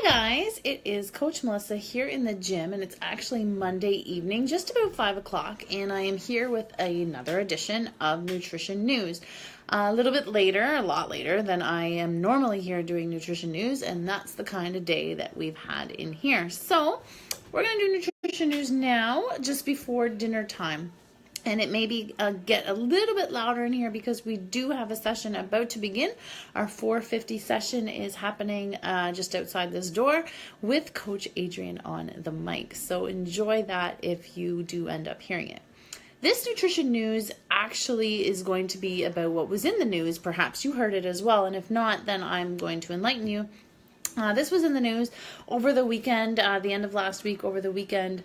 Guys, it is Coach Melissa here in the gym, and it's actually Monday evening, just about 5 o'clock, and I am here with another edition of Nutrition News. A little bit later, a lot later than I am normally here doing Nutrition News, and that's the kind of day that we've had in here. So, we're going to do Nutrition News now, just before dinner time. And it may be get a little bit louder in here because we do have a session about to begin. Our 4:50 session is happening just outside this door with Coach Adrian on the mic. So enjoy that if you do end up hearing it. This nutrition news actually is going to be about what was in the news. Perhaps you heard it as well. And if not, then I'm going to enlighten you. This was in the news over the weekend, the end of last week, over the weekend.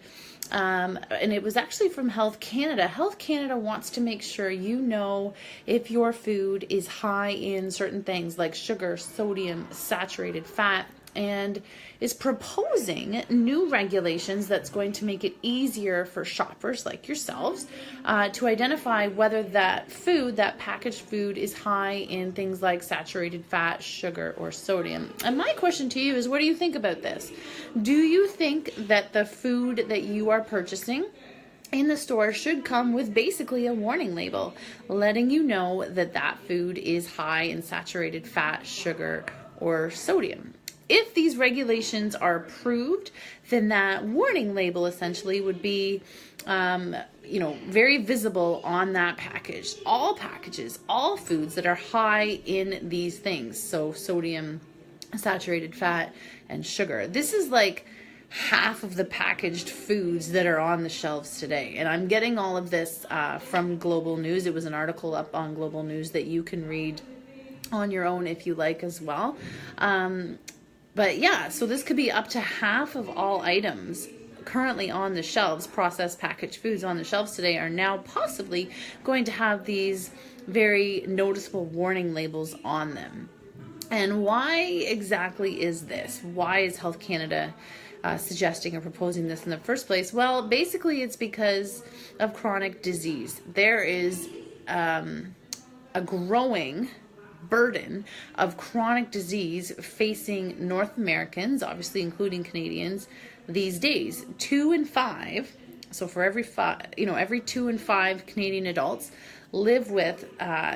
And it was actually from Health Canada. Health Canada wants to make sure you know if your food is high in certain things like sugar, sodium, saturated fat, and is proposing new regulations that's going to make it easier for shoppers like yourselves to identify whether that food, that packaged food, is high in things like saturated fat, sugar, or sodium. And my question to you is, what do you think about this? Do you think that the food that you are purchasing in the store should come with basically a warning label letting you know that that food is high in saturated fat, sugar, or sodium? If these regulations are approved, then that warning label essentially would be, very visible on that package. All packages, all foods that are high in these things. So sodium, saturated fat, and sugar. This is like half of the packaged foods that are on the shelves today. And I'm getting all of this from Global News. It was an article up on Global News that you can read on your own if you like as well. But yeah, so this could be up to half of all items currently on the shelves, processed packaged foods on the shelves today, are now possibly going to have these very noticeable warning labels on them. And why exactly is this? Why is Health Canada suggesting or proposing this in the first place? Well, basically it's because of chronic disease. There is a growing burden of chronic disease facing North Americans, obviously including Canadians, these days. 2 in 5, so for every 2 in 5 Canadian adults live with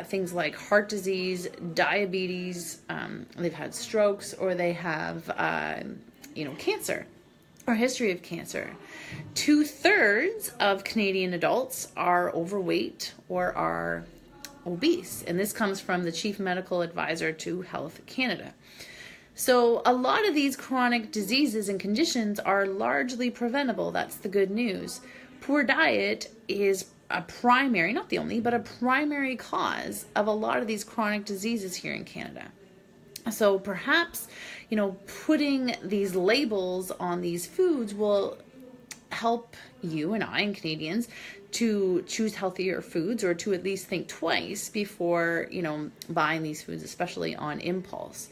things like heart disease, diabetes, they've had strokes, or they have cancer or history of cancer. 2/3 of Canadian adults are overweight or are obese, and this comes from the Chief Medical Advisor to Health Canada. So a lot of these chronic diseases and conditions are largely preventable. That's the good news. Poor diet is a primary, not the only, but a primary cause of a lot of these chronic diseases here in Canada. So perhaps, putting these labels on these foods will help you and I and Canadians to choose healthier foods, or to at least think twice before, buying these foods, especially on impulse.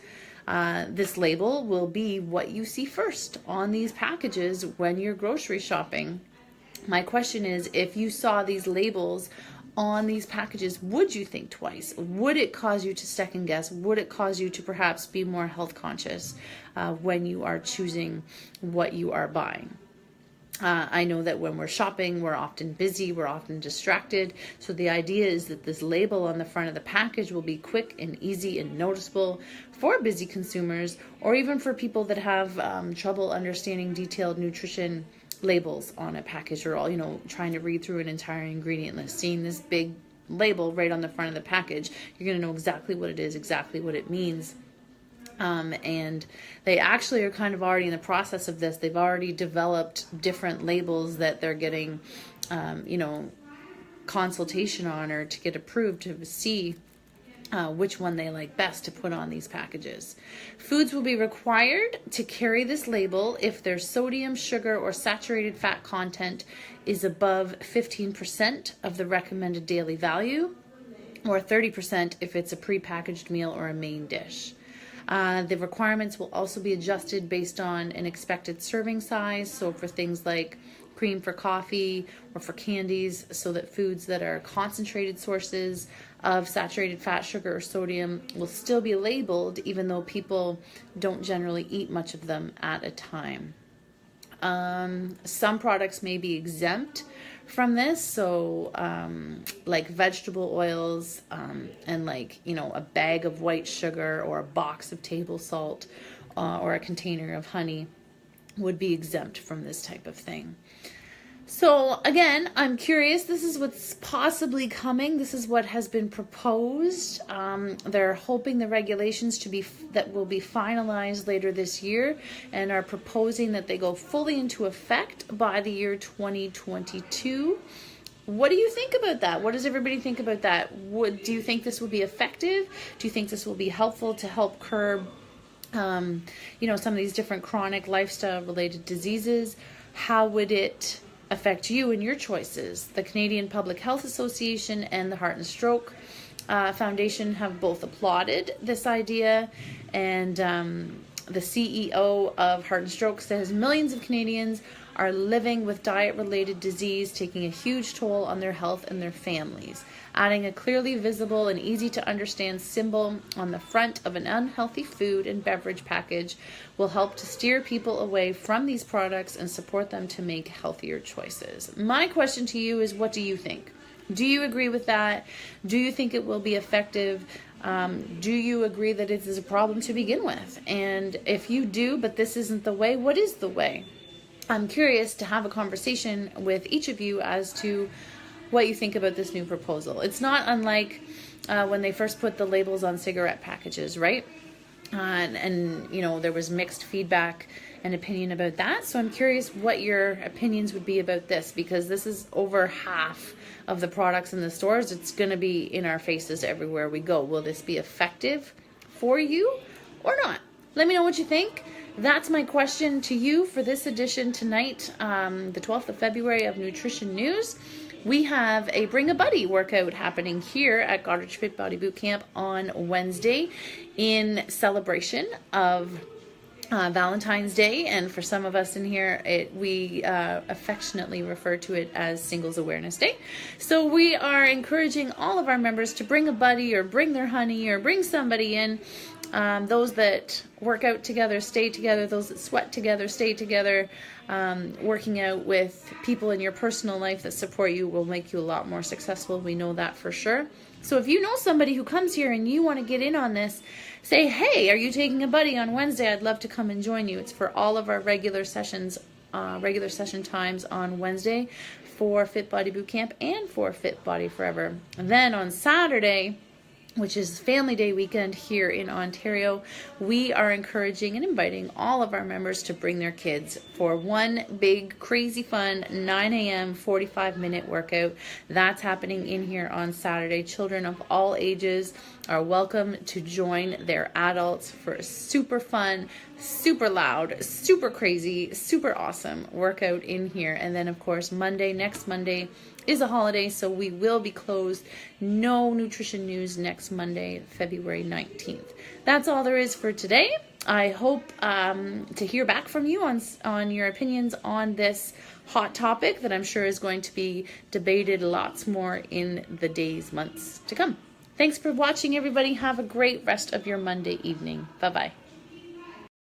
This label will be what you see first on these packages when you're grocery shopping. My question is, if you saw these labels on these packages, would you think twice? Would it cause you to second guess? Would it cause you to perhaps be more health conscious when you are choosing what you are buying? I know that when we're shopping, we're often busy, we're often distracted. So the idea is that this label on the front of the package will be quick and easy and noticeable for busy consumers, or even for people that have trouble understanding detailed nutrition labels on a package, or trying to read through an entire ingredient list. Seeing this big label right on the front of the package, you're going to know exactly what it is, exactly what it means. And they actually are kind of already in the process of this. They've already developed different labels that they're getting, consultation on, or to get approved to see which one they like best to put on these packages. Foods will be required to carry this label if their sodium, sugar, or saturated fat content is above 15% of the recommended daily value, or 30% if it's a prepackaged meal or a main dish. The requirements will also be adjusted based on an expected serving size. So for things like cream for coffee or for candies, so that foods that are concentrated sources of saturated fat, sugar, or sodium will still be labeled, even though people don't generally eat much of them at a time. Some products may be exempt from this, so like vegetable oils and like, you know, a bag of white sugar or a box of table salt or a container of honey would be exempt from this type of thing. So again, I'm curious. This is what's possibly coming. This is what has been proposed. They're hoping the regulations that will be finalized later this year, and are proposing that they go fully into effect by the year 2022. What do you think about that? What does everybody think about that? Do you think this will be effective? Do you think this will be helpful to help curb, you know, some of these different chronic lifestyle-related diseases? How would it affect you and your choices? The Canadian Public Health Association and the Heart and Stroke Foundation have both applauded this idea, and the CEO of Heart and Stroke says millions of Canadians are living with diet-related disease, taking a huge toll on their health and their families. Adding a clearly visible and easy to understand symbol on the front of an unhealthy food and beverage package will help to steer people away from these products and support them to make healthier choices. My question to you is, what do you think? Do you agree with that? Do you think it will be effective? Do you agree that it is a problem to begin with? And if you do, but this isn't the way, what is the way? I'm curious to have a conversation with each of you as to what you think about this new proposal. It's not unlike when they first put the labels on cigarette packages, right? And you know, there was mixed feedback and opinion about that. So I'm curious what your opinions would be about this, because this is over half of the products in the stores. It's going to be in our faces everywhere we go. Will this be effective for you or not? Let me know what you think. That's my question to you for this edition tonight, the 12th of February of Nutrition News. We have a Bring a Buddy workout happening here at Goderich Fit Body Boot Camp on Wednesday in celebration of Valentine's Day, and for some of us in here, we affectionately refer to it as Singles Awareness Day. So we are encouraging all of our members to bring a buddy, or bring their honey, or bring somebody in. Those that work out together, stay together. Those that sweat together, stay together. Working out with people in your personal life that support you will make you a lot more successful. We know that for sure. So if you know somebody who comes here and you want to get in on this, say, hey, are you taking a buddy on Wednesday? I'd love to come and join you. It's for all of our regular sessions, regular session times on Wednesday for Fit Body Boot Camp and for Fit Body Forever. And then on Saturday, which is Family Day weekend here in Ontario, we are encouraging and inviting all of our members to bring their kids for one big, crazy fun 9 a.m. 45-minute workout. That's happening in here on Saturday. Children of all ages are welcome to join their adults for a super fun, super loud, super crazy, super awesome workout in here. And then, of course, next Monday, is a holiday, so we will be closed. No nutrition news next Monday, February 19th. That's all there is for today. I hope to hear back from you on your opinions on this hot topic that I'm sure is going to be debated lots more in the days, months to come. Thanks for watching, everybody. Have a great rest of your Monday evening. Bye-bye.